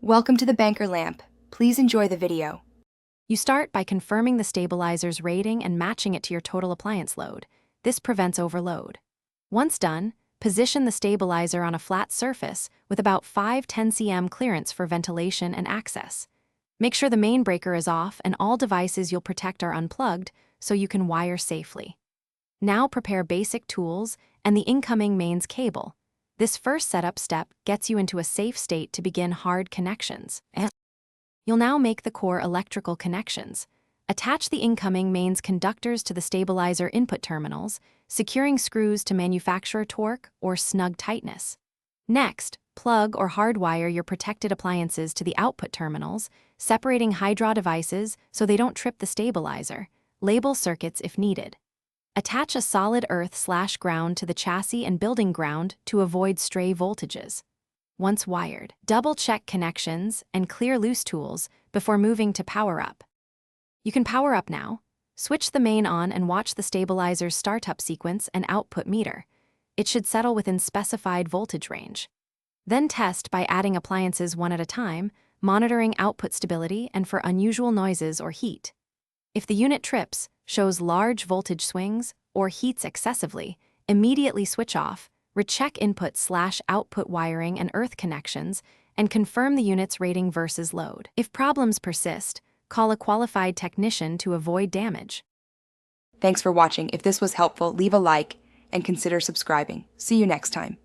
Welcome to the Banker Lamp. Please enjoy the video. You start by confirming the stabilizer's rating and matching it to your total appliance load. This prevents overload. Once done, position the stabilizer on a flat surface with about 5-10 cm clearance for ventilation and access. Make sure the main breaker is off and all devices you'll protect are unplugged so you can wire safely. Now prepare basic tools and the incoming mains cable. This first setup step gets you into a safe state to begin hard connections. You'll now make the core electrical connections. Attach the incoming mains conductors to the stabilizer input terminals, securing screws to manufacturer torque or snug tightness. Next, plug or hardwire your protected appliances to the output terminals, separating high-draw devices so they don't trip the stabilizer. Label circuits if needed. Attach a solid earth/ground to the chassis and building ground to avoid stray voltages. Once wired, double-check connections and clear loose tools before moving to power up. You can power up now. Switch the main on and watch the stabilizer's startup sequence and output meter. It should settle within specified voltage range. Then test by adding appliances one at a time, monitoring output stability and for unusual noises or heat. If the unit trips, shows large voltage swings, or heats excessively, immediately switch off, recheck input/output wiring and earth connections, and confirm the unit's rating versus load. If problems persist, call a qualified technician to avoid damage. Thanks for watching. If this was helpful, leave a like and consider subscribing. See you next time.